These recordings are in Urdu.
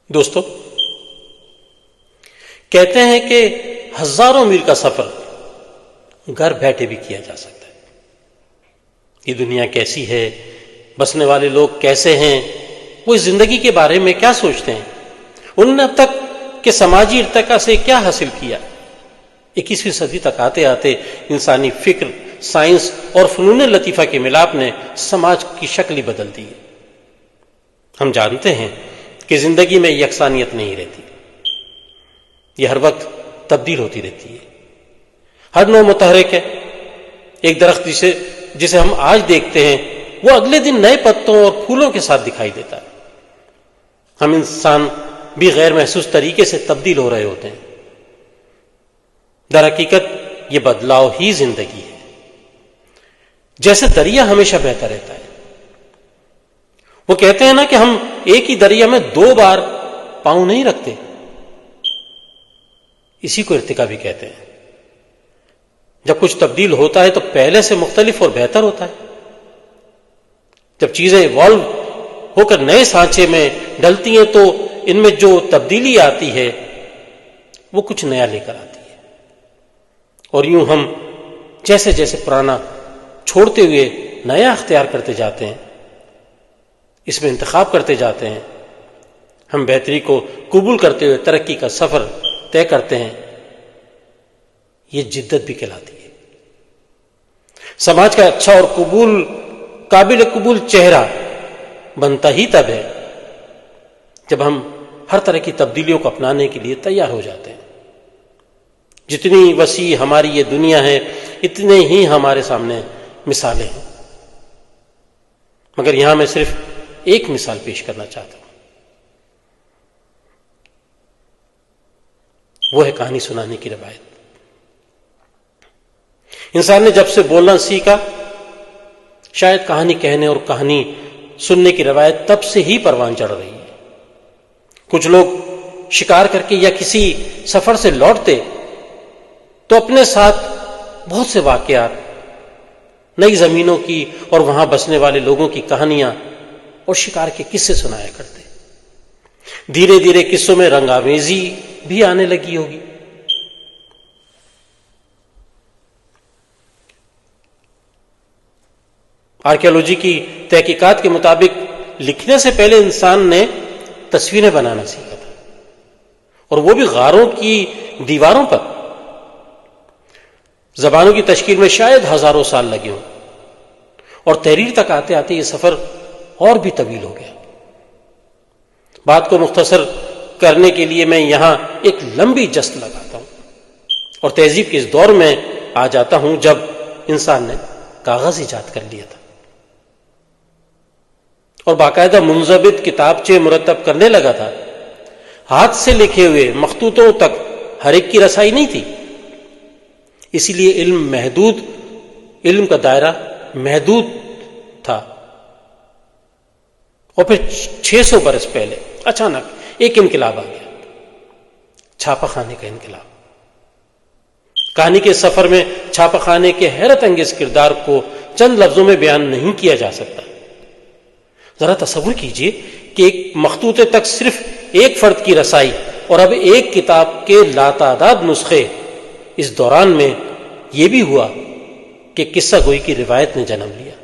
دوستو، کہتے ہیں کہ ہزاروں میل کا سفر گھر بیٹھے بھی کیا جا سکتا ہے۔ یہ دنیا کیسی ہے، بسنے والے لوگ کیسے ہیں، وہ اس زندگی کے بارے میں کیا سوچتے ہیں، انہوں نے اب تک کہ سماجی ارتقاء سے کیا حاصل کیا۔ 21ویں صدی تک آتے آتے انسانی فکر، سائنس اور فنون لطیفہ کے ملاپ نے سماج کی شکل ہی بدل دی ہے۔ ہم جانتے ہیں کہ زندگی میں یکسانیت نہیں رہتی، یہ ہر وقت تبدیل ہوتی رہتی ہے۔ ہر نوع متحرک ہے۔ ایک درخت جسے ہم آج دیکھتے ہیں وہ اگلے دن نئے پتوں اور پھولوں کے ساتھ دکھائی دیتا ہے۔ ہم انسان بھی غیر محسوس طریقے سے تبدیل ہو رہے ہوتے ہیں۔ در حقیقت یہ بدلاؤ ہی زندگی ہے۔ جیسے دریا ہمیشہ بہتا رہتا ہے، وہ کہتے ہیں نا کہ ہم ایک ہی دریا میں 2 بار پاؤں نہیں رکھتے، اسی کو ارتقاء بھی کہتے ہیں۔ جب کچھ تبدیل ہوتا ہے تو پہلے سے مختلف اور بہتر ہوتا ہے۔ جب چیزیں ایوالو ہو کر نئے سانچے میں ڈلتی ہیں تو ان میں جو تبدیلی آتی ہے وہ کچھ نیا لے کر آتی ہے، اور یوں ہم جیسے جیسے پرانا چھوڑتے ہوئے نیا اختیار کرتے جاتے ہیں، اس میں انتخاب کرتے جاتے ہیں، ہم بہتری کو قبول کرتے ہوئے ترقی کا سفر طے کرتے ہیں۔ یہ جدت بھی کہلاتی ہے۔ سماج کا اچھا اور قابل قبول چہرہ بنتا ہی تب ہے جب ہم ہر طرح کی تبدیلیوں کو اپنانے کے لیے تیار ہو جاتے ہیں۔ جتنی وسیع ہماری یہ دنیا ہے اتنے ہی ہمارے سامنے مثالیں ہیں، مگر یہاں میں صرف ایک مثال پیش کرنا چاہتا ہوں، وہ ہے کہانی سنانے کی روایت۔ انسان نے جب سے بولنا سیکھا، شاید کہانی کہنے اور کہانی سننے کی روایت تب سے ہی پروان چڑھ رہی ہے۔ کچھ لوگ شکار کر کے یا کسی سفر سے لوٹتے تو اپنے ساتھ بہت سے واقعات، نئی زمینوں کی اور وہاں بسنے والے لوگوں کی کہانیاں اور شکار کے قصے سنایا کرتے۔ دھیرے دھیرے قصوں میں رنگ آمیزی بھی آنے لگی ہوگی۔ آرکیالوجی کی تحقیقات کے مطابق لکھنے سے پہلے انسان نے تصویریں بنانا سیکھا تھا، اور وہ بھی غاروں کی دیواروں پر۔ زبانوں کی تشکیل میں شاید ہزاروں سال لگے ہوں، اور تحریر تک آتے آتے یہ سفر اور بھی طویل ہو گیا۔ بات کو مختصر کرنے کے لیے میں یہاں ایک لمبی جست لگاتا ہوں اور تہذیب کے اس دور میں آ جاتا ہوں جب انسان نے کاغذ ایجاد کر لیا تھا اور باقاعدہ منضبط کتابچے مرتب کرنے لگا تھا۔ ہاتھ سے لکھے ہوئے مخطوطوں تک ہر ایک کی رسائی نہیں تھی، اسی لیے علم کا دائرہ محدود تھا۔ اور پھر 600 برس پہلے اچانک ایک انقلاب آ گیا، چھاپا خانے کا انقلاب۔ کہانی کے سفر میں چھاپا خانے کے حیرت انگیز کردار کو چند لفظوں میں بیان نہیں کیا جا سکتا۔ ذرا تصور کیجئے کہ ایک مخطوطے تک صرف ایک فرد کی رسائی، اور اب ایک کتاب کے لاتعداد نسخے۔ اس دوران میں یہ بھی ہوا کہ قصہ گوئی کی روایت نے جنم لیا۔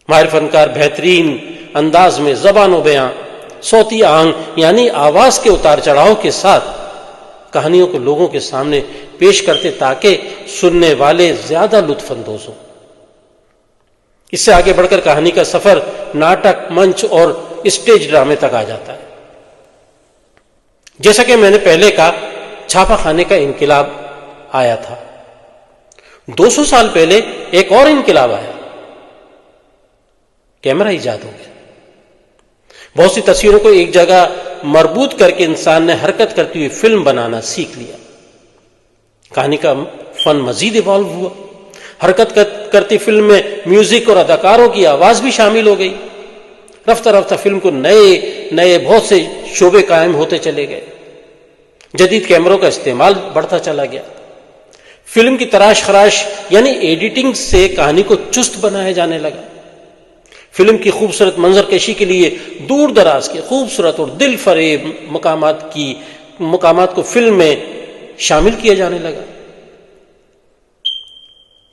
ماہر فنکار بہترین انداز میں زبان و بیان، صوتی آہنگ یعنی آواز کے اتار چڑھاؤ کے ساتھ کہانیوں کو لوگوں کے سامنے پیش کرتے تاکہ سننے والے زیادہ لطف اندوز ہوں۔ اس سے آگے بڑھ کر کہانی کا سفر ناٹک، منچ اور اسٹیج ڈرامے تک آ جاتا ہے۔ جیسا کہ میں نے پہلے کہا، چھاپا خانے کا انقلاب آیا تھا۔ 200 سال پہلے ایک اور انقلاب آیا، کیمرہ ایجاد ہو گیا۔ بہت سی تصویروں کو ایک جگہ مربوط کر کے انسان نے حرکت کرتی ہوئی فلم بنانا سیکھ لیا۔ کہانی کا فن مزید ایوالو ہوا۔ حرکت کرتی فلم میں میوزک اور اداکاروں کی آواز بھی شامل ہو گئی۔ رفتہ رفتہ فلم کو نئے بہت سے شعبے قائم ہوتے چلے گئے۔ جدید کیمروں کا استعمال بڑھتا چلا گیا۔ فلم کی تراش خراش یعنی ایڈیٹنگ سے کہانی کو چست بنایا جانے لگا۔ فلم کی خوبصورت منظر کشی کے لیے دور دراز کے خوبصورت اور دل فریب مقامات کو فلم میں شامل کیا جانے لگا.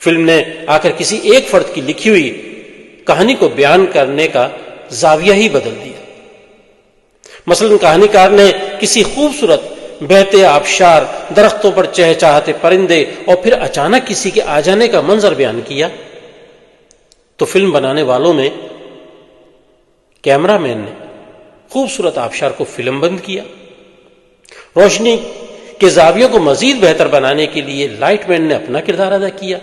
فلم نے آ کر کسی ایک فرد کی لکھی ہوئی کہانی کو بیان کرنے کا زاویہ ہی بدل دیا. مثلا کہانی کار نے کسی خوبصورت بہتے آبشار، درختوں پر چہچہاتے پرندے اور پھر اچانک کسی کے آ جانے کا منظر بیان کیا تو فلم بنانے والوں نے، کیمرہ مین نے خوبصورت آبشار کو فلم بند کیا. روشنی کے زاویوں کو مزید بہتر بنانے کے لیے لائٹ مین نے اپنا کردار ادا کیا.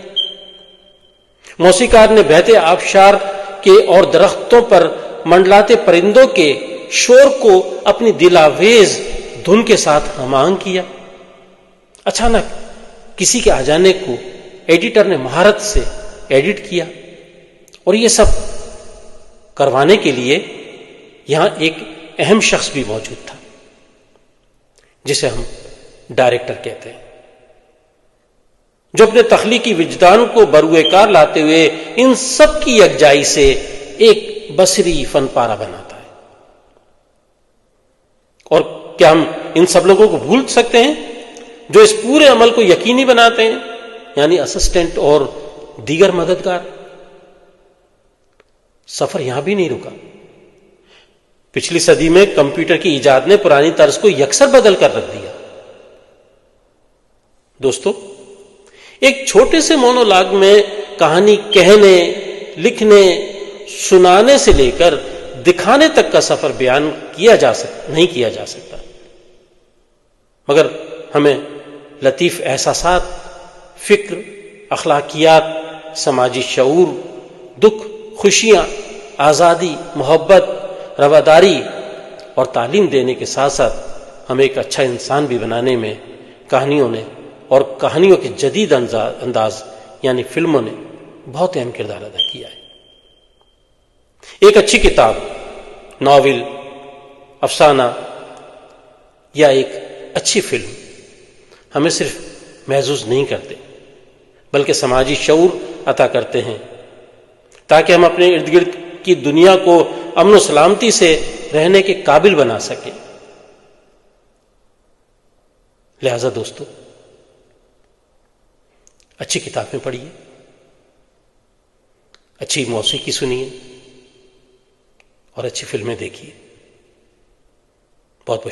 موسیقار نے بہتے آبشار کے اور درختوں پر منڈلاتے پرندوں کے شور کو اپنی دلاویز دھن کے ساتھ ہم آہنگ کیا. اچانک کسی کے آ جانے کو ایڈیٹر نے مہارت سے ایڈٹ کیا، اور یہ سب کروانے کے لیے یہاں ایک اہم شخص بھی موجود تھا جسے ہم ڈائریکٹر کہتے ہیں، جو اپنے تخلیقی وجدان کو بروئے کار لاتے ہوئے ان سب کی یکجائی سے ایک بصری فن پارہ بناتا ہے. اور کیا ہم ان سب لوگوں کو بھول سکتے ہیں جو اس پورے عمل کو یقینی بناتے ہیں، یعنی اسسٹنٹ اور دیگر مددگار؟ سفر یہاں بھی نہیں رکا. پچھلی صدی میں کمپیوٹر کی ایجاد نے پرانی طرز کو یکسر بدل کر رکھ دیا. دوستو، ایک چھوٹے سے مونولاگ میں کہانی کہنے، لکھنے، سنانے سے لے کر دکھانے تک کا سفر بیان نہیں کیا جا سکتا، مگر ہمیں لطیف احساسات، فکر، اخلاقیات، سماجی شعور، دکھ، خوشیاں، آزادی، محبت، رواداری اور تعلیم دینے کے ساتھ ساتھ ہمیں ایک اچھا انسان بھی بنانے میں کہانیوں نے اور کہانیوں کے جدید انداز یعنی فلموں نے بہت اہم کردار ادا کیا ہے. ایک اچھی کتاب، ناول، افسانہ یا ایک اچھی فلم ہمیں صرف محظوظ نہیں کرتے بلکہ سماجی شعور عطا کرتے ہیں تاکہ ہم اپنے ارد گرد کی دنیا کو امن و سلامتی سے رہنے کے قابل بنا سکیں. لہذا دوستو، اچھی کتابیں پڑھیے، اچھی موسیقی سنیے اور اچھی فلمیں دیکھیے.